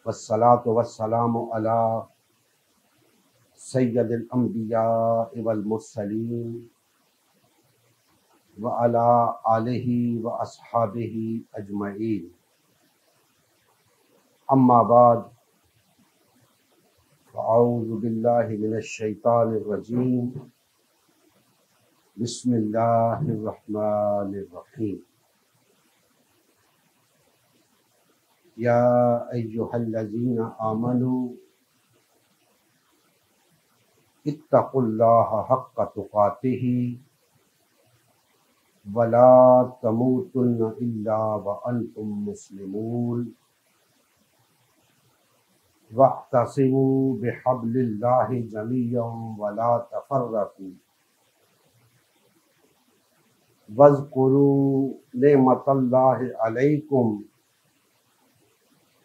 والصلاة والسلام على سید الانبیاء والمرسلین وعلى آلہ واصحابہ اجمعین، اما بعد فاعوذ باللہ من الشیطان الرجیم، بسم اللہ الرحمن الرحیم۔ یا ایہا الذین آمنوا اتقوا اللہ حق تقاتہ ولا تموتن الا وانتم مسلمون واعتصموا بحبل اللہ جميعا ولا تفرقوا واذکروا نعمت اللہ علیکم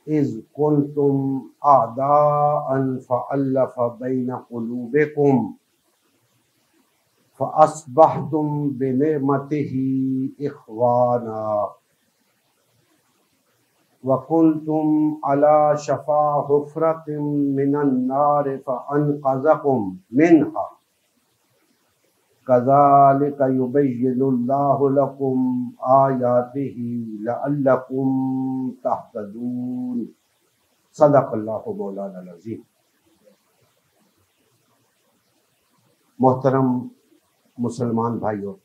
اذ کنتم اعداء فألف بین قلوبکم فأصبحتم بنعمته اخوانا وکنتم على شفا حفرة من النار فانقذکم منها كذلك يبين الله لكم آياته لعلكم تهتدون۔ صدق اللہ مولانا العظیم۔ محترم مسلمان بھائیوں،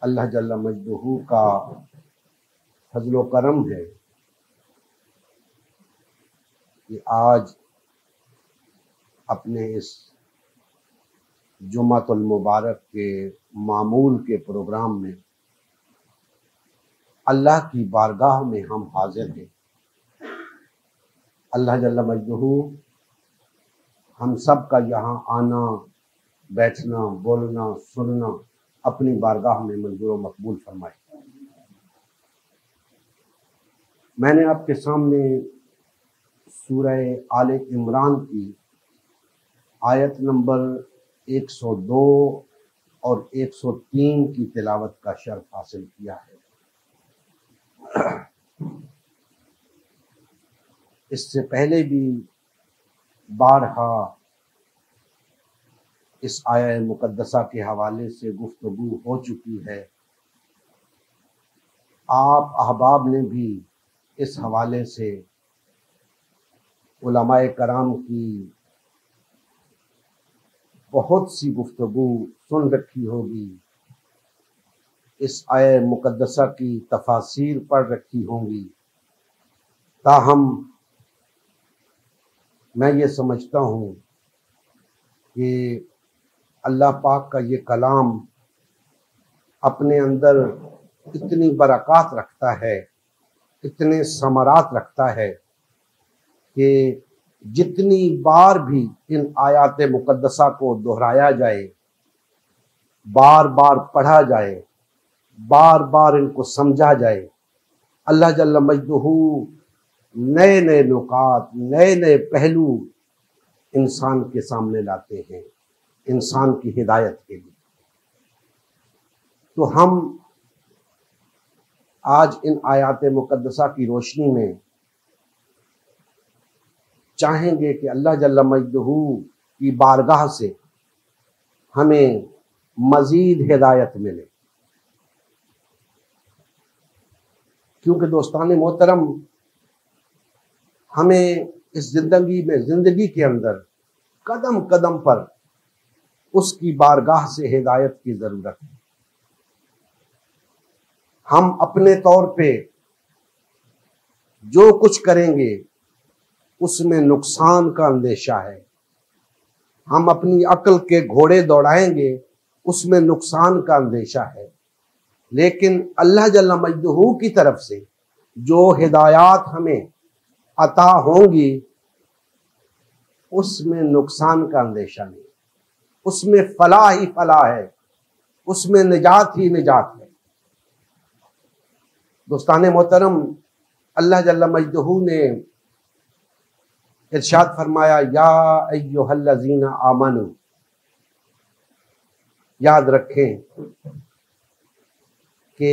اللہ جل مجدہ کا فضل و کرم ہے کہ آج اپنے اس جمعۃ المبارک کے معمول کے پروگرام میں اللہ کی بارگاہ میں ہم حاضر ہیں۔ اللہ جل مجدہ ہم سب کا یہاں آنا، بیٹھنا، بولنا، سننا اپنی بارگاہ میں منظور و مقبول فرمائے۔ میں نے آپ کے سامنے سورہ آل عمران کی آیت نمبر 102 اور 103 کی تلاوت کا شرف حاصل کیا ہے۔ اس سے پہلے بھی بارہا اس آیہ مقدسہ کے حوالے سے گفتگو ہو چکی ہے۔ آپ احباب نے بھی اس حوالے سے علماء کرام کی بہت سی گفتگو سن رکھی ہوگی، اس آیہ مقدسہ کی تفاسیر پڑھ رکھی ہوں گی۔ تاہم میں یہ سمجھتا ہوں کہ اللہ پاک کا یہ کلام اپنے اندر اتنی برکات رکھتا ہے، اتنے ثمرات رکھتا ہے کہ جتنی بار بھی ان آیات مقدسہ کو دہرایا جائے، بار بار پڑھا جائے، بار بار ان کو سمجھا جائے، اللہ جل مجدہ نئے نئے نکات، نئے نئے پہلو انسان کے سامنے لاتے ہیں، انسان کی ہدایت کے لیے۔ تو ہم آج ان آیات مقدسہ کی روشنی میں چاہیں گے کہ اللہ جل مجدہ کی بارگاہ سے ہمیں مزید ہدایت ملے، کیونکہ دوستان محترم، ہمیں اس زندگی کے اندر قدم قدم پر اس کی بارگاہ سے ہدایت کی ضرورت ہے۔ ہم اپنے طور پہ جو کچھ کریں گے اس میں نقصان کا اندیشہ ہے، ہم اپنی عقل کے گھوڑے دوڑائیں گے اس میں نقصان کا اندیشہ ہے، لیکن اللہ جل مجدہ کی طرف سے جو ہدایات ہمیں عطا ہوں گی اس میں نقصان کا اندیشہ نہیں، اس میں فلاح ہی فلاح ہے، اس میں نجات ہی نجات ہے۔ دوستان محترم، اللہ جل مجدہ نے ارشاد فرمایا، یا ایہا الذین آمنوا، یاد رکھیں کہ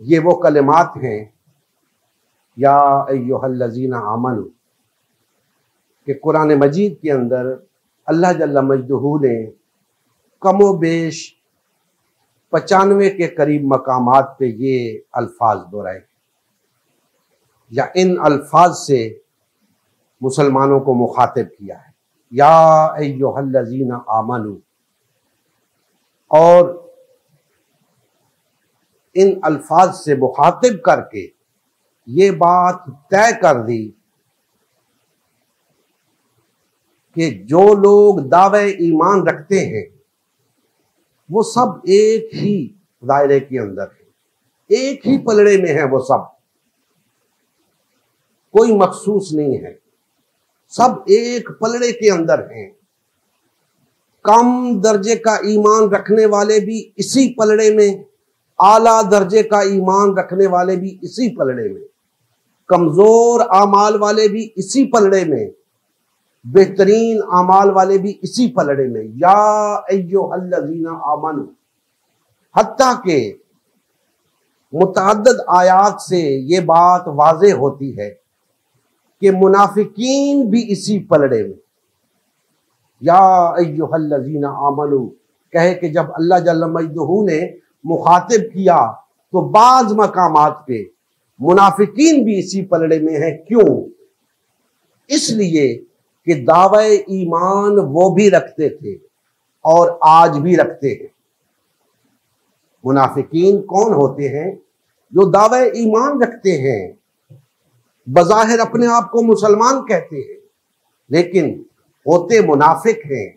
یہ وہ کلمات ہیں یا ایھا الذین آمنوا، کہ قرآن مجید کے اندر اللہ جل مجدہ نے کم و بیش 95 کے قریب مقامات پہ یہ الفاظ دہرائے یا ان الفاظ سے مسلمانوں کو مخاطب کیا ہے، یا ایھا الذین آمنوا، اور ان الفاظ سے مخاطب کر کے یہ بات طے کر دی کہ جو لوگ دعوے ایمان رکھتے ہیں وہ سب ایک ہی دائرے کے اندر ہیں، ایک ہی پلڑے میں ہیں، وہ سب کوئی مخصوص نہیں ہے، سب ایک پلڑے کے اندر ہیں۔ کم درجے کا ایمان رکھنے والے بھی اسی پلڑے میں، اعلیٰ درجے کا ایمان رکھنے والے بھی اسی پلڑے میں، کمزور اعمال والے بھی اسی پلڑے میں، بہترین اعمال والے بھی اسی پلڑے میں، یا ایھا الذین آمنوا، حتیٰ کہ متعدد آیات سے یہ بات واضح ہوتی ہے کہ منافقین بھی اسی پلڑے میں، یا ایھا الذین آمنوا کہے کہ جب اللہ جل مجدہ نے مخاطب کیا تو بعض مقامات پہ منافقین بھی اسی پلڑے میں ہیں۔ کیوں؟ اس لیے کہ دعوی ایمان وہ بھی رکھتے تھے اور آج بھی رکھتے ہیں۔ منافقین کون ہوتے ہیں؟ جو دعوی ایمان رکھتے ہیں، بظاہر اپنے آپ کو مسلمان کہتے ہیں، لیکن ہوتے منافق ہیں۔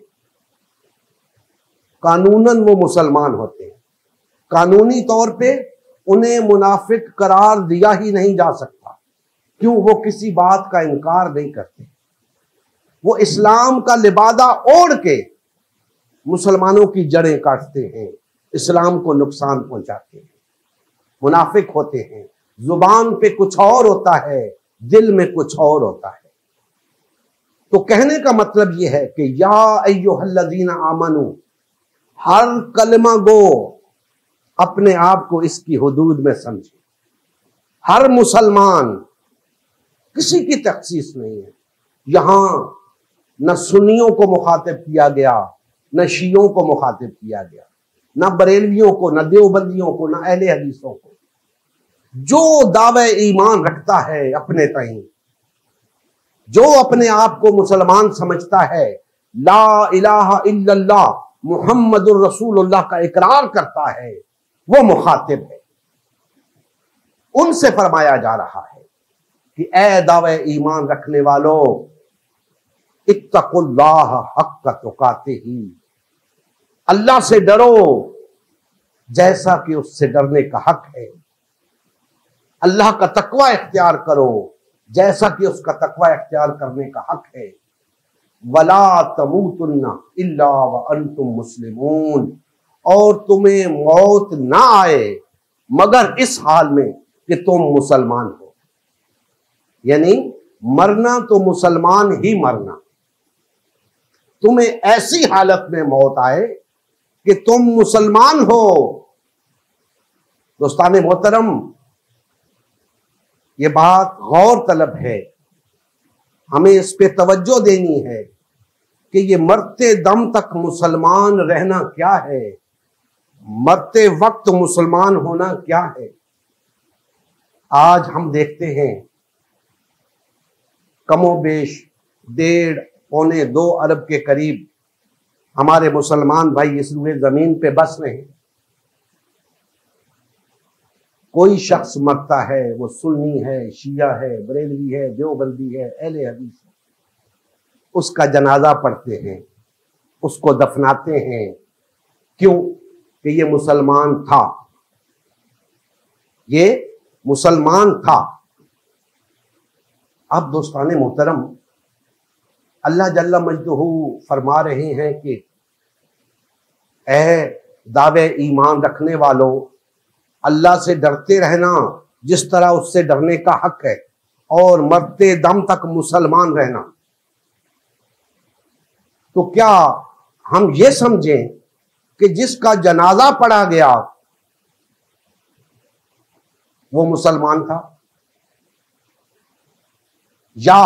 قانوناً وہ مسلمان ہوتے ہیں، قانونی طور پہ انہیں منافق قرار دیا ہی نہیں جا سکتا۔ کیوں؟ وہ کسی بات کا انکار نہیں کرتے، وہ اسلام کا لبادہ اوڑھ کے مسلمانوں کی جڑیں کاٹتے ہیں، اسلام کو نقصان پہنچاتے ہیں، منافق ہوتے ہیں۔ زبان پہ کچھ اور ہوتا ہے، دل میں کچھ اور ہوتا ہے۔ تو کہنے کا مطلب یہ ہے کہ یا ایھا الذین آمنوا، ہر کلمہ گو اپنے آپ کو اس کی حدود میں سمجھے۔ ہر مسلمان، کسی کی تخصیص نہیں ہے یہاں، نہ سنیوں کو مخاطب کیا گیا، نہ شیعوں کو مخاطب کیا گیا، نہ بریلویوں کو، نہ دیوبندیوں کو، نہ اہل حدیثوں کو۔ جو دعوی ایمان رکھتا ہے اپنے تئیں، جو اپنے آپ کو مسلمان سمجھتا ہے، لا الہ الا اللہ محمد الرسول اللہ کا اقرار کرتا ہے، وہ مخاطب ہے۔ ان سے فرمایا جا رہا ہے کہ اے دعوی ایمان رکھنے والوں، اتقوا اللہ حق تقاتہ، اللہ سے ڈرو جیسا کہ اس سے ڈرنے کا حق ہے، اللہ کا تقوی اختیار کرو جیسا کہ اس کا تقوی اختیار کرنے کا حق ہے۔ وَلَا تَمُوتُنَّ إِلَّا وَأَنْتُمْ مُسْلِمُونَ، اور تمہیں موت نہ آئے مگر اس حال میں کہ تم مسلمان ہو، یعنی مرنا تو مسلمان ہی مرنا، تمہیں ایسی حالت میں موت آئے کہ تم مسلمان ہو۔ دوستان محترم، یہ بات غور طلب ہے، ہمیں اس پہ توجہ دینی ہے کہ یہ مرتے دم تک مسلمان رہنا کیا ہے، مرتے وقت مسلمان ہونا کیا ہے۔ آج ہم دیکھتے ہیں کم و بیش 1.5 پونے 2 ارب کے قریب ہمارے مسلمان بھائی اس روئے زمین پہ بس رہے ہیں۔ کوئی شخص مرتا ہے، وہ سنی ہے، شیعہ ہے، بریلوی ہے، دیوبندی ہے، اہل حدیث ہے، اس کا جنازہ پڑھتے ہیں، اس کو دفناتے ہیں۔ کیوں؟ کہ یہ مسلمان تھا، یہ مسلمان تھا۔ اب دوستان محترم، اللہ جل مجدہ فرما رہے ہیں کہ اے دعوے ایمان رکھنے والوں، اللہ سے ڈرتے رہنا جس طرح اس سے ڈرنے کا حق ہے، اور مرتے دم تک مسلمان رہنا۔ تو کیا ہم یہ سمجھیں کہ جس کا جنازہ پڑھا گیا وہ مسلمان تھا؟ یا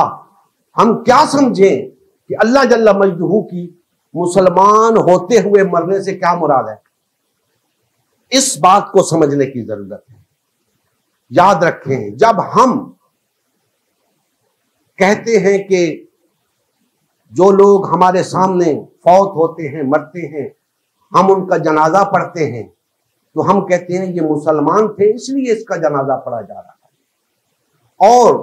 ہم کیا سمجھیں کہ اللہ جل مجدہ کی مسلمان ہوتے ہوئے مرنے سے کیا مراد ہے؟ اس بات کو سمجھنے کی ضرورت ہے۔ یاد رکھیں، جب ہم کہتے ہیں کہ جو لوگ ہمارے سامنے فوت ہوتے ہیں، مرتے ہیں، ہم ان کا جنازہ پڑھتے ہیں، تو ہم کہتے ہیں یہ مسلمان تھے اس لیے اس کا جنازہ پڑھا جا رہا ہے۔ اور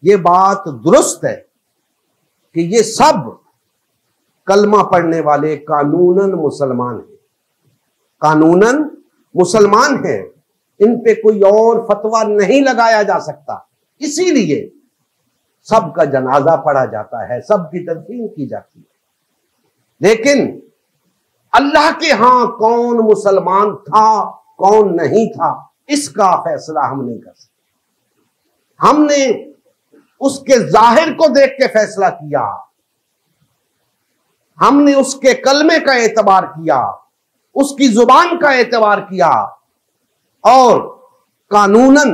یہ بات درست ہے کہ یہ سب کلمہ پڑھنے والے قانوناً مسلمان ہیں، قانوناً مسلمان ہیں، ان پہ کوئی اور فتویٰ نہیں لگایا جا سکتا، اسی لیے سب کا جنازہ پڑھا جاتا ہے، سب کی تدفین کی جاتی ہے۔ لیکن اللہ کے ہاں کون مسلمان تھا کون نہیں تھا اس کا فیصلہ ہم نہیں کر سکتے۔ ہم نے اس کے ظاہر کو دیکھ کے فیصلہ کیا، ہم نے اس کے کلمے کا اعتبار کیا، اس کی زبان کا اعتبار کیا، اور قانوناً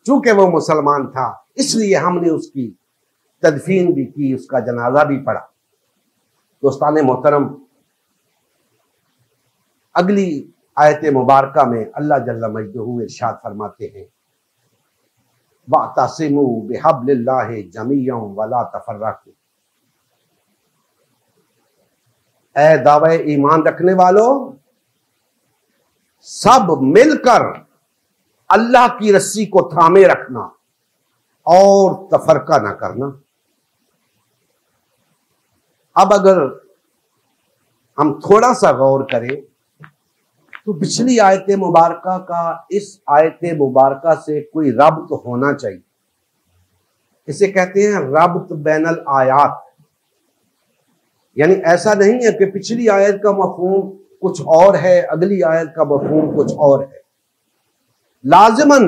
چونکہ وہ مسلمان تھا اس لیے ہم نے اس کی تدفین بھی کی، اس کا جنازہ بھی پڑھا۔ دوستان محترم، اگلی آیت مبارکہ میں اللہ جل مجدہ ارشاد فرماتے ہیں وَاعْتَصِمُوا بِحَبْلِ اللَّهِ جَمِيعًا وَلَا تَفَرَّقُوا۔ اے دعوی ایمان رکھنے والو، سب مل کر اللہ کی رسی کو تھامے رکھنا اور تفرقہ نہ کرنا۔ اب اگر ہم تھوڑا سا غور کریں تو پچھلی آیت مبارکہ کا اس آیت مبارکہ سے کوئی ربط ہونا چاہیے۔ اسے کہتے ہیں ربط بین الآیات، یعنی ایسا نہیں ہے کہ پچھلی آیت کا مفہوم کچھ اور ہے، اگلی آیت کا مفہوم کچھ اور ہے۔ لازماً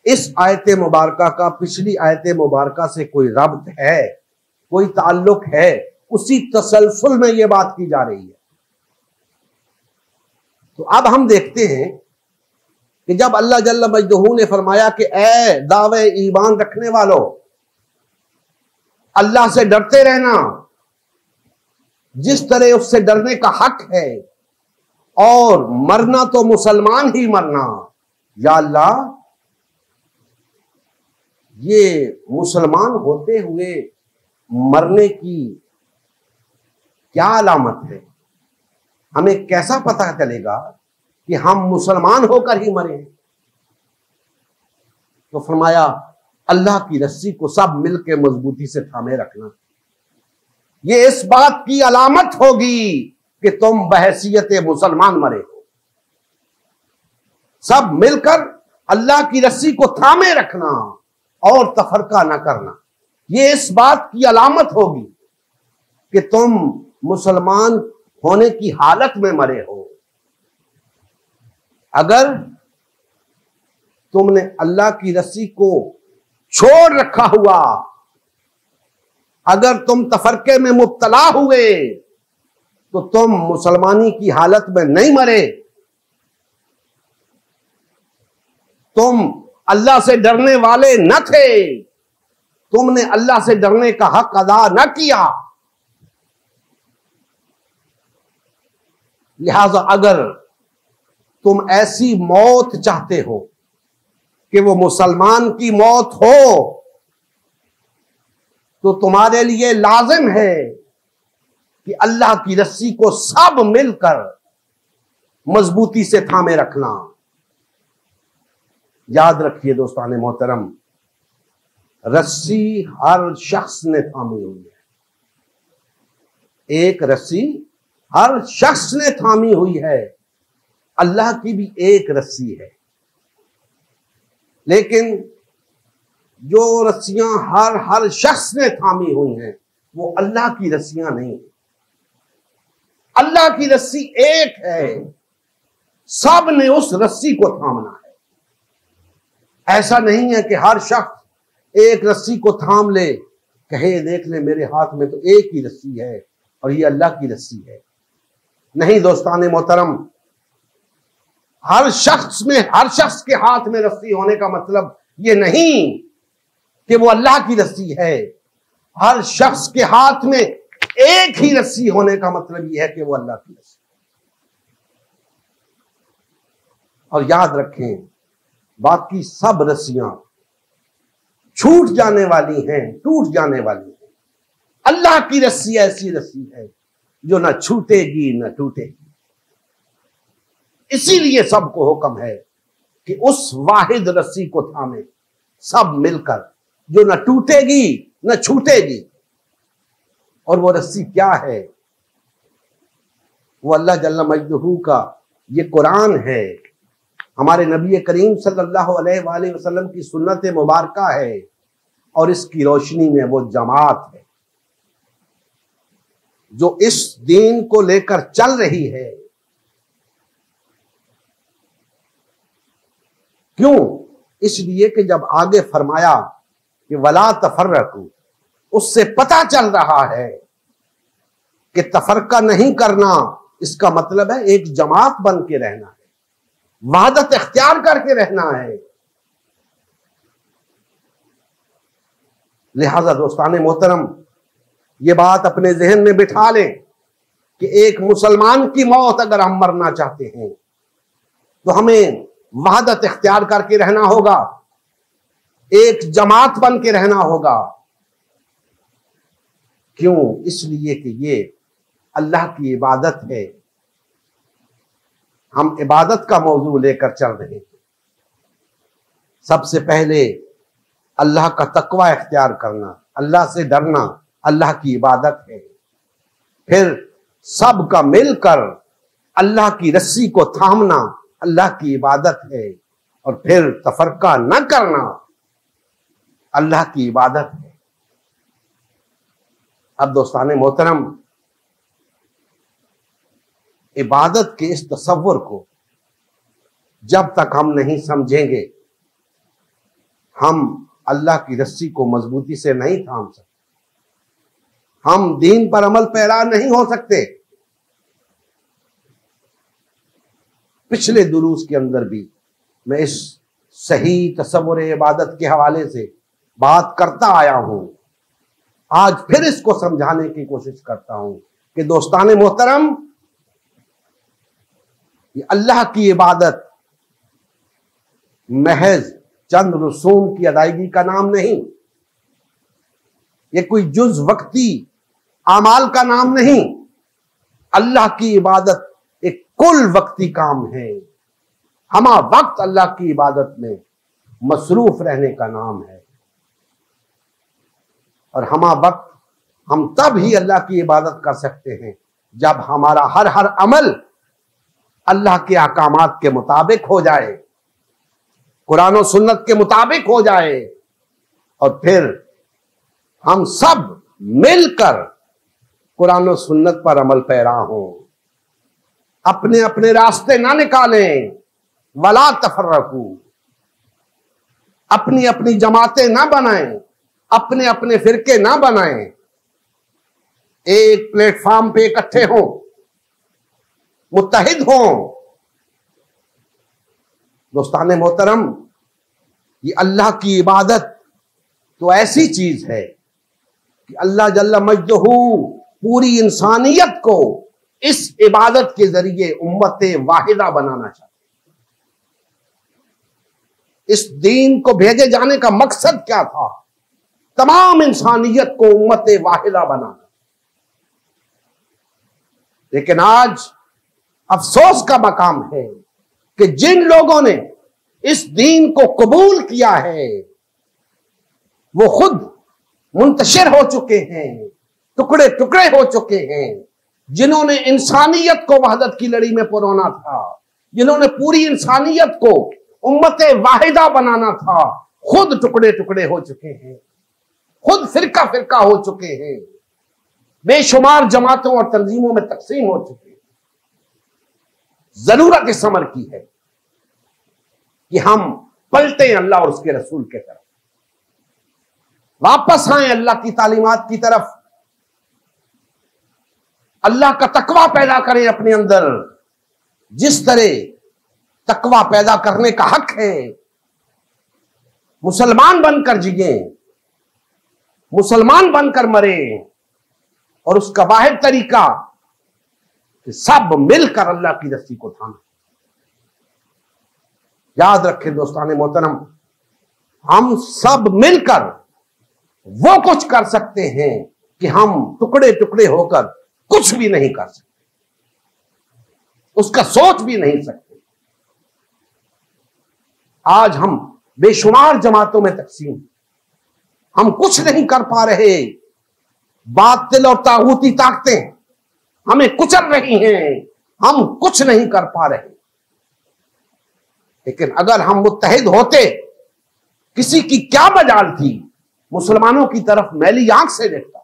اس آیت مبارکہ کا پچھلی آیت مبارکہ سے کوئی ربط ہے، کوئی تعلق ہے، اسی تسلسل میں یہ بات کی جا رہی ہے۔ تو اب ہم دیکھتے ہیں کہ جب اللہ جل مجدہ نے فرمایا کہ اے دعوے ایمان رکھنے والو، اللہ سے ڈرتے رہنا جس طرح اس سے ڈرنے کا حق ہے، اور مرنا تو مسلمان ہی مرنا، یا اللہ یہ مسلمان ہوتے ہوئے مرنے کی کیا علامت ہے؟ ہمیں کیسا پتہ چلے گا کہ ہم مسلمان ہو کر ہی مرے؟ تو فرمایا اللہ کی رسی کو سب مل کے مضبوطی سے تھامے رکھنا، یہ اس بات کی علامت ہوگی کہ تم بحیثیت مسلمان مرے ہو۔ سب مل کر اللہ کی رسی کو تھامے رکھنا اور تفرقہ نہ کرنا، یہ اس بات کی علامت ہوگی کہ تم مسلمان ہونے کی حالت میں مرے ہو۔ اگر تم نے اللہ کی رسی کو چھوڑ رکھا ہوا، اگر تم تفرقے میں مبتلا ہوئے، تو تم مسلمانی کی حالت میں نہیں مرے، تم اللہ سے ڈرنے والے نہ تھے، تم نے اللہ سے ڈرنے کا حق ادا نہ کیا۔ لہذا اگر تم ایسی موت چاہتے ہو کہ وہ مسلمان کی موت ہو، تو تمہارے لیے لازم ہے کہ اللہ کی رسی کو سب مل کر مضبوطی سے تھامے رکھنا۔ یاد رکھیے دوستان محترم، رسی ہر شخص نے تھامی ہوئی ہے، ایک رسی ہر شخص نے تھامی ہوئی ہے، اللہ کی بھی ایک رسی ہے، لیکن جو رسیاں ہر شخص نے تھامی ہوئی ہیں وہ اللہ کی رسیاں نہیں، اللہ کی رسی ایک ہے، سب نے اس رسی کو تھامنا ہے۔ ایسا نہیں ہے کہ ہر شخص ایک رسی کو تھام لے، کہے دیکھ لے میرے ہاتھ میں تو ایک ہی رسی ہے اور یہ اللہ کی رسی ہے۔ نہیں دوستان محترم، ہر شخص کے ہاتھ میں رسی ہونے کا مطلب یہ نہیں کہ وہ اللہ کی رسی ہے. ہر شخص کے ہاتھ میں ایک ہی رسی ہونے کا مطلب یہ ہے کہ وہ اللہ کی رسی. اور یاد رکھیں باقی سب رسیاں چھوٹ جانے والی ہیں, ٹوٹ جانے والی ہیں. اللہ کی رسی ایسی رسی ہے جو نہ چھوٹے گی نہ ٹوٹے گی. اسی لیے سب کو حکم ہے کہ اس واحد رسی کو تھامیں سب مل کر, جو نہ ٹوٹے گی نہ چھوٹے گی. اور وہ رسی کیا ہے؟ وہ اللہ جل مجدہ کا یہ قرآن ہے, ہمارے نبی کریم صلی اللہ علیہ وآلہ وسلم کی سنت مبارکہ ہے, اور اس کی روشنی میں وہ جماعت ہے جو اس دین کو لے کر چل رہی ہے. کیوں؟ اس لیے کہ جب آگے فرمایا کہ ولا تفرقوا, اس سے پتہ چل رہا ہے کہ تفرقہ نہیں کرنا, اس کا مطلب ہے ایک جماعت بن کے رہنا ہے, وحدت اختیار کر کے رہنا ہے. لہذا دوستان محترم یہ بات اپنے ذہن میں بٹھا لیں کہ ایک مسلمان کی موت اگر ہم مرنا چاہتے ہیں تو ہمیں وحدت اختیار کر کے رہنا ہوگا, ایک جماعت بن کے رہنا ہوگا. کیوں؟ اس لیے کہ یہ اللہ کی عبادت ہے. ہم عبادت کا موضوع لے کر چل رہے ہیں. سب سے پہلے اللہ کا تقوی اختیار کرنا, اللہ سے ڈرنا اللہ کی عبادت ہے. پھر سب کا مل کر اللہ کی رسی کو تھامنا اللہ کی عبادت ہے. اور پھر تفرقہ نہ کرنا اللہ کی عبادت ہے. اب دوستان محترم عبادت کے اس تصور کو جب تک ہم نہیں سمجھیں گے ہم اللہ کی رسی کو مضبوطی سے نہیں تھام سکتے, ہم دین پر عمل پیرا نہیں ہو سکتے. پچھلے دروس کے اندر بھی میں اس صحیح تصور عبادت کے حوالے سے بات کرتا آیا ہوں. آج پھر اس کو سمجھانے کی کوشش کرتا ہوں کہ دوستان محترم یہ اللہ کی عبادت محض چند رسوم کی ادائیگی کا نام نہیں, یہ کوئی جز وقتی اعمال کا نام نہیں. اللہ کی عبادت ایک کل وقتی کام ہے, ہمہ وقت اللہ کی عبادت میں مصروف رہنے کا نام ہے. اور ہمہ وقت ہم تب ہی اللہ کی عبادت کر سکتے ہیں جب ہمارا ہر عمل اللہ کے احکامات کے مطابق ہو جائے, قرآن و سنت کے مطابق ہو جائے, اور پھر ہم سب مل کر قرآن و سنت پر عمل پیرا ہوں. اپنے اپنے راستے نہ نکالیں, ولا تفرقوا, اپنی اپنی جماعتیں نہ بنائیں, اپنے اپنے فرقے نہ بنائیں. ایک پلیٹ فارم پہ اکٹھے ہوں, متحد ہوں. دوستان محترم یہ اللہ کی عبادت تو ایسی چیز ہے کہ اللہ جل مجدہ پوری انسانیت کو اس عبادت کے ذریعے امت واحدہ بنانا چاہتے ہیں. اس دین کو بھیجے جانے کا مقصد کیا تھا؟ تمام انسانیت کو امت واحدہ بنانا. لیکن آج افسوس کا مقام ہے کہ جن لوگوں نے اس دین کو قبول کیا ہے وہ خود منتشر ہو چکے ہیں, ٹکڑے ٹکڑے ہو چکے ہیں. جنہوں نے انسانیت کو وحدت کی لڑی میں پرونا تھا, جنہوں نے پوری انسانیت کو امت واحدہ بنانا تھا, خود ٹکڑے ٹکڑے ہو چکے ہیں, خود فرقہ فرقہ ہو چکے ہیں, بے شمار جماعتوں اور تنظیموں میں تقسیم ہو چکے ہیں. ضرورت اس امر کی ہے کہ ہم پلٹیں اللہ اور اس کے رسول کے طرف, واپس آئیں اللہ کی تعلیمات کی طرف, اللہ کا تقوی پیدا کریں اپنے اندر. جس طرح تقوی پیدا کرنے کا حق ہے, مسلمان بن کر جیئیں, مسلمان بن کر مرے، اور اس کا واحد طریقہ کہ سب مل کر اللہ کی رسی کو تھاما۔ یاد رکھیں دوستان محترم، ہم سب مل کر وہ کچھ کر سکتے ہیں کہ ہم ٹکڑے ٹکڑے ہو کر کچھ بھی نہیں کر سکتے، اس کا سوچ بھی نہیں سکتے۔ آج ہم بے شمار جماعتوں میں تقسیم، ہم کچھ نہیں کر پا رہے، باطل اور طاغوتی طاقتیں ہمیں کچل رہی ہیں، ہم کچھ نہیں کر پا رہے۔ لیکن اگر ہم متحد ہوتے، کسی کی کیا مجال تھی مسلمانوں کی طرف میلی آنکھ سے دیکھتا۔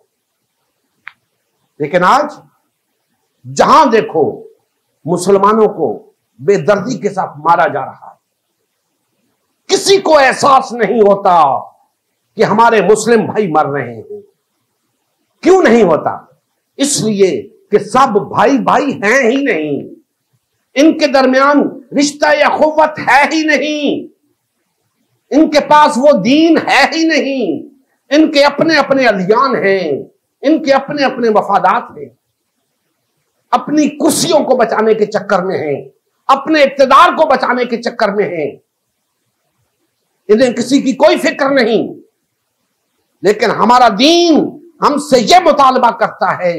لیکن آج جہاں دیکھو مسلمانوں کو بے دردی کے ساتھ مارا جا رہا ہے، کسی کو احساس نہیں ہوتا کہ ہمارے مسلم بھائی مر رہے ہیں۔ کیوں نہیں ہوتا؟ اس لیے کہ سب بھائی بھائی ہیں ہی نہیں، ان کے درمیان رشتہ یا اخوت ہے ہی نہیں، ان کے پاس وہ دین ہے ہی نہیں، ان کے اپنے اپنے ادیان ہیں، ان کے اپنے اپنے مفادات ہیں، اپنی کرسیوں کو بچانے کے چکر میں ہیں، اپنے اقتدار کو بچانے کے چکر میں ہیں، انہیں کسی کی کوئی فکر نہیں۔ لیکن ہمارا دین ہم سے یہ مطالبہ کرتا ہے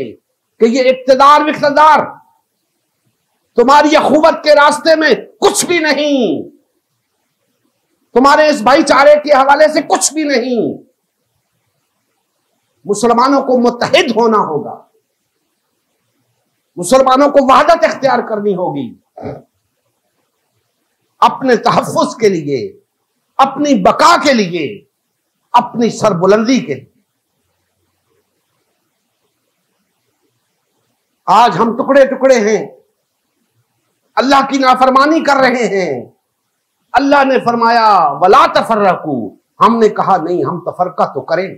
کہ یہ اقتدار تمہاری اخوت کے راستے میں کچھ بھی نہیں، تمہارے اس بھائی چارے کے حوالے سے کچھ بھی نہیں۔ مسلمانوں کو متحد ہونا ہوگا، مسلمانوں کو وحدت اختیار کرنی ہوگی، اپنے تحفظ کے لیے، اپنی بقا کے لیے، اپنی سربلندی کے لیے۔ آج ہم ٹکڑے ٹکڑے ہیں، اللہ کی نافرمانی کر رہے ہیں۔ اللہ نے فرمایا وَلَا تَفَرَّقُوا، ہم نے کہا نہیں، ہم تفرقہ تو کریں،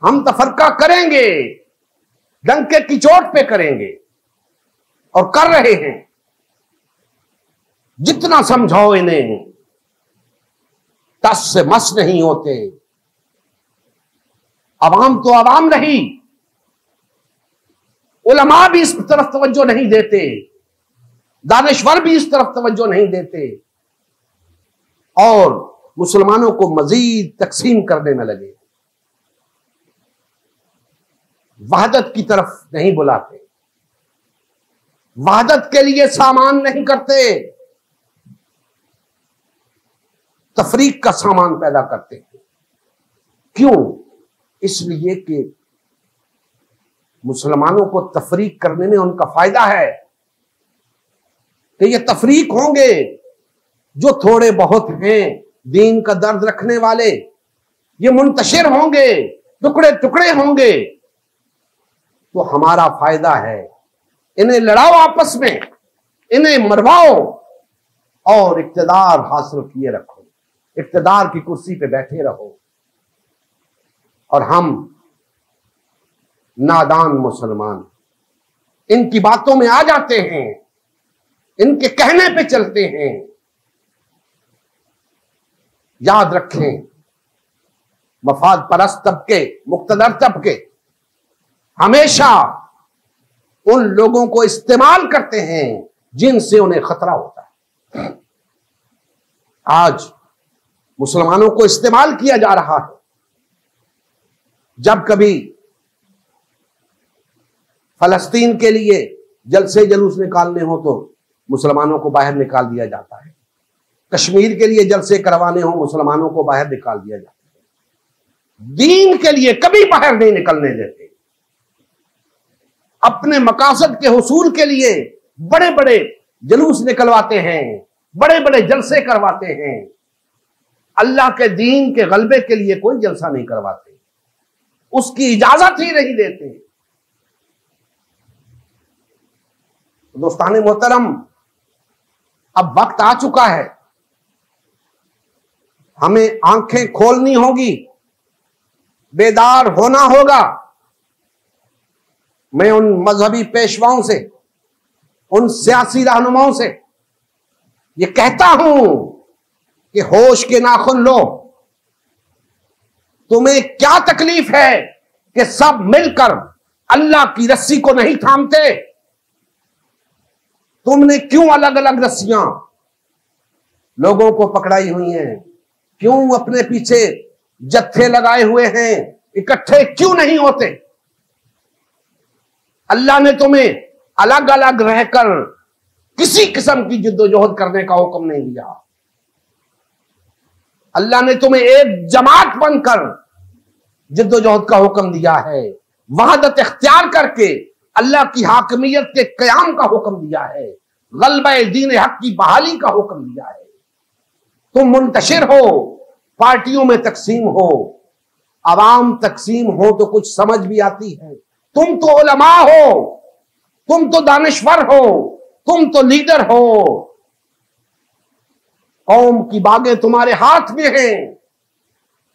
ہم تفرقہ کریں گے، ڈنکے کی چوٹ پہ کریں گے، اور کر رہے ہیں۔ جتنا سمجھاؤ انہیں، ٹس سے مس نہیں ہوتے۔ عوام تو عوام رہی، علماء بھی اس طرف توجہ نہیں دیتے، دانشور بھی اس طرف توجہ نہیں دیتے، اور مسلمانوں کو مزید تقسیم کرنے میں لگے، وحدت کی طرف نہیں بلاتے، وحدت کے لیے سامان نہیں کرتے، تفریق کا سامان پیدا کرتے ہیں۔ کیوں؟ اس لیے کہ مسلمانوں کو تفریق کرنے میں ان کا فائدہ ہے کہ یہ تفریق ہوں گے، جو تھوڑے بہت ہیں دین کا درد رکھنے والے، یہ منتشر ہوں گے، ٹکڑے ٹکڑے ہوں گے، تو ہمارا فائدہ ہے۔ انہیں لڑاؤ آپس میں، انہیں مرواؤ، اور اقتدار حاصل کیے رکھو، اقتدار کی کرسی پہ بیٹھے رہو۔ اور ہم نادان مسلمان ان کی باتوں میں آ جاتے ہیں، ان کے کہنے پہ چلتے ہیں۔ یاد رکھیں، مفاد پرست طبقے، مقتدر طبقے ہمیشہ ان لوگوں کو استعمال کرتے ہیں جن سے انہیں خطرہ ہوتا ہے۔ آج مسلمانوں کو استعمال کیا جا رہا ہے۔ جب کبھی فلسطین کے لیے جلسے جلوس نکالنے ہو تو مسلمانوں کو باہر نکال دیا جاتا ہے، کشمیر کے لیے جلسے کروانے ہوں مسلمانوں کو باہر نکال دیا جاتا ہے۔ دین کے لیے کبھی باہر نہیں نکلنے دیتے۔ اپنے مقاصد کے حصول کے لیے بڑے بڑے جلوس نکلواتے ہیں، بڑے بڑے جلسے کرواتے ہیں، اللہ کے دین کے غلبے کے لیے کوئی جلسہ نہیں کرواتے، اس کی اجازت ہی نہیں دیتے۔ دوستان محترم، اب وقت آ چکا ہے، ہمیں آنکھیں کھولنی ہوگی، بیدار ہونا ہوگا۔ میں ان مذہبی پیشواؤں سے، ان سیاسی رہنماؤں سے یہ کہتا ہوں کہ ہوش کے ناخن لو، تمہیں کیا تکلیف ہے کہ سب مل کر اللہ کی رسی کو نہیں تھامتے؟ تم نے کیوں الگ الگ رسیاں لوگوں کو پکڑائی ہوئی ہیں؟ کیوں اپنے پیچھے جتھے لگائے ہوئے ہیں؟ اکٹھے کیوں نہیں ہوتے؟ اللہ نے تمہیں الگ الگ رہ کر کسی قسم کی جد و جہد کرنے کا حکم نہیں دیا. اللہ نے تمہیں ایک جماعت بن کر جد و جہد کا حکم دیا ہے. وحدت اختیار کر کے اللہ کی حاکمیت کے قیام کا حکم دیا ہے. غلبہ دین حق کی بحالی کا حکم دیا ہے. تم منتشر ہو، پارٹیوں میں تقسیم ہو، عوام تقسیم ہو تو کچھ سمجھ بھی آتی ہے. تم تو علماء ہو، تم تو دانشور ہو، تم تو لیڈر ہو. قوم کی باغیں تمہارے ہاتھ میں ہیں.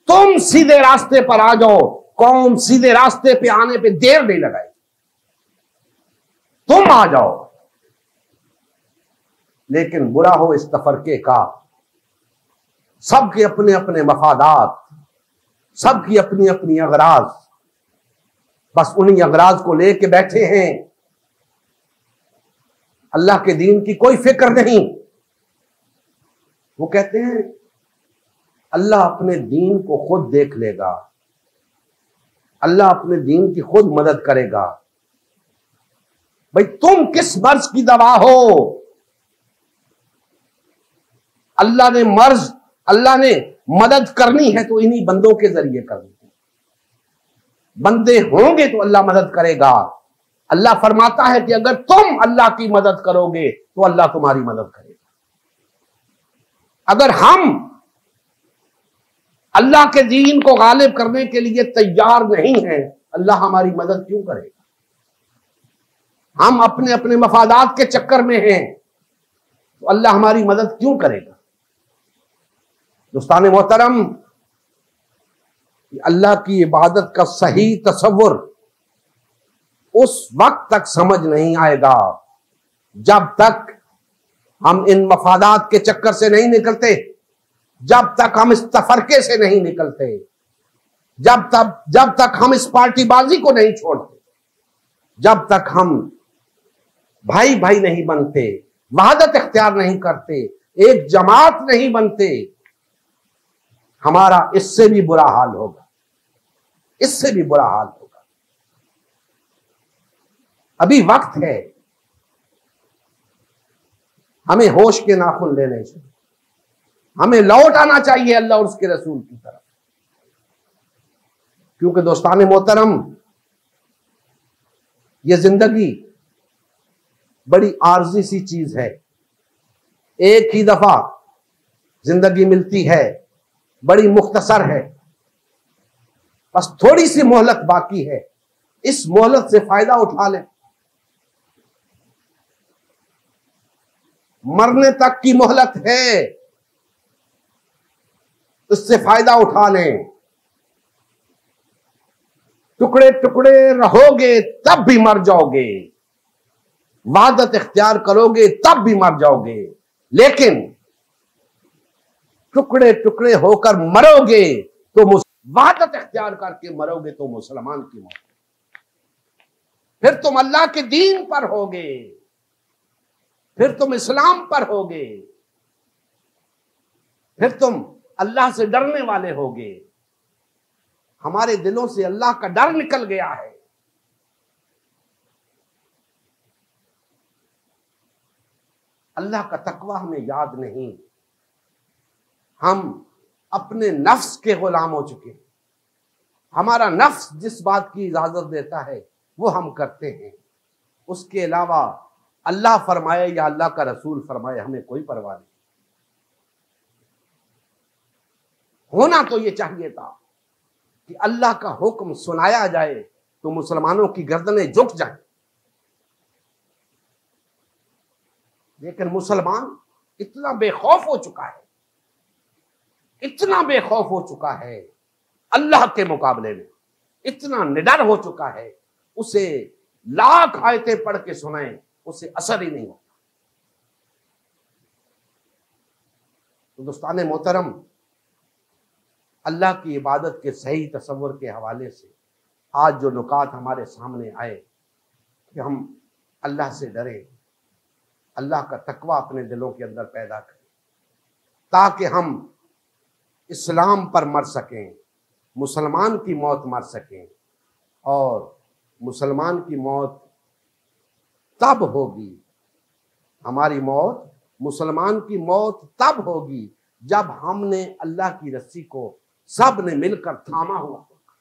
تم سیدھے راستے پر آ جاؤ، قوم سیدھے راستے پہ آنے پہ دیر نہیں لگائے. تم آ جاؤ. لیکن برا ہو اس تفرقے کا. سب کے اپنے اپنے مفادات، سب کی اپنی اپنی اغراض، بس انہی اغراض کو لے کے بیٹھے ہیں. اللہ کے دین کی کوئی فکر نہیں. وہ کہتے ہیں اللہ اپنے دین کو خود دیکھ لے گا، اللہ اپنے دین کی خود مدد کرے گا. بھئی تم کس مرض کی دوا ہو؟ اللہ نے مدد کرنی ہے تو انہی بندوں کے ذریعے کرنی ہے. بندے ہوں گے تو اللہ مدد کرے گا. اللہ فرماتا ہے کہ اگر تم اللہ کی مدد کرو گے تو اللہ تمہاری مدد کرے گا. اگر ہم اللہ کے دین کو غالب کرنے کے لیے تیار نہیں ہیں، اللہ ہماری مدد کیوں کرے گا؟ ہم اپنے اپنے مفادات کے چکر میں ہیں تو اللہ ہماری مدد کیوں کرے گا؟ دوستان محترم، اللہ کی عبادت کا صحیح تصور اس وقت تک سمجھ نہیں آئے گا جب تک ہم ان مفادات کے چکر سے نہیں نکلتے، جب تک ہم اس تفرقے سے نہیں نکلتے، جب تک ہم اس پارٹی بازی کو نہیں چھوڑتے، جب تک ہم بھائی بھائی نہیں بنتے، وحدت اختیار نہیں کرتے، ایک جماعت نہیں بنتے، ہمارا اس سے بھی برا حال ہوگا. اس سے بھی برا حال ہوگا. ابھی وقت ہے ہمیں ہوش کے ناخن لینے چاہیے. ہمیں لوٹ آنا چاہیے اللہ اور اس کے رسول کی طرف. کیونکہ دوستان محترم، یہ زندگی بڑی عارضی سی چیز ہے. ایک ہی دفعہ زندگی ملتی ہے، بڑی مختصر ہے. بس تھوڑی سی مہلت باقی ہے. اس مہلت سے فائدہ اٹھا لیں. مرنے تک کی مہلت ہے، اس سے فائدہ اٹھا لیں. ٹکڑے ٹکڑے رہو گے تب بھی مر جاؤ گے، وحدت اختیار کرو گے تب بھی مر جاؤ گے. لیکن ٹکڑے ٹکڑے ہو کر مرو گے تو وحدت اختیار کر کے مرو گے تو مسلمان کی موت. پھر تم اللہ کے دین پر ہوگے، پھر تم اسلام پر ہوگے، پھر تم اللہ سے ڈرنے والے ہوگے. ہمارے دلوں سے اللہ کا ڈر نکل گیا ہے. اللہ کا تقوی ہمیں یاد نہیں. ہم اپنے نفس کے غلام ہو چکے ہیں. ہمارا نفس جس بات کی اجازت دیتا ہے وہ ہم کرتے ہیں. اس کے علاوہ اللہ فرمائے یا اللہ کا رسول فرمائے ہمیں کوئی پرواہ نہیں. ہونا تو یہ چاہیے تھا کہ اللہ کا حکم سنایا جائے تو مسلمانوں کی گردنیں جھک جائیں. لیکن مسلمان اتنا بے خوف ہو چکا ہے، اتنا بے خوف ہو چکا ہے اللہ کے مقابلے میں، اتنا نڈر ہو چکا ہے، اسے لاکھ آیتیں پڑھ کے سنائیں اسے اثر ہی نہیں ہوتا. تو دوستان محترم، اللہ کی عبادت کے صحیح تصور کے حوالے سے آج جو نکات ہمارے سامنے آئے کہ ہم اللہ سے ڈریں، اللہ کا تقوی اپنے دلوں کے اندر پیدا کریں تاکہ ہم اسلام پر مر سکیں، مسلمان کی موت مر سکیں۔ اور مسلمان کی موت تب ہوگی، ہماری موت، مسلمان کی موت تب ہوگی جب ہم نے اللہ کی رسی کو سب نے مل کر تھاما ہوا ہوگا،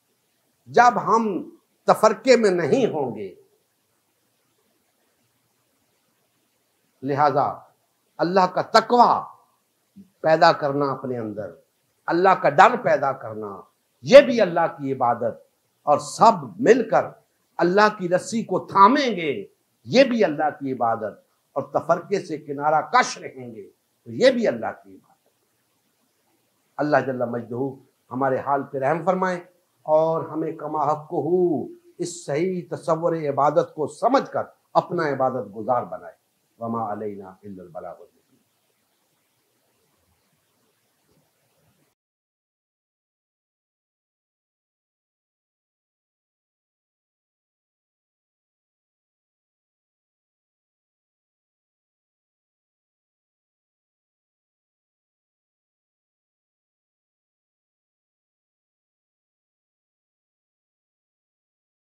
جب ہم تفرقے میں نہیں ہوں گے۔ لہذا اللہ کا تقوی پیدا کرنا اپنے اندر، اللہ کا ڈر پیدا کرنا، یہ بھی اللہ کی عبادت، اور سب مل کر اللہ کی رسی کو تھامیں گے، یہ بھی اللہ کی عبادت، اور تفرقے سے کنارہ کش رہیں گے تو یہ بھی اللہ کی عبادت۔ اللہ جل مجدہ ہمارے حال پہ رحم فرمائے اور ہمیں کما حق اس صحیح تصور عبادت کو سمجھ کر اپنا عبادت گزار بنائے۔ وما علینا الا البلاغ۔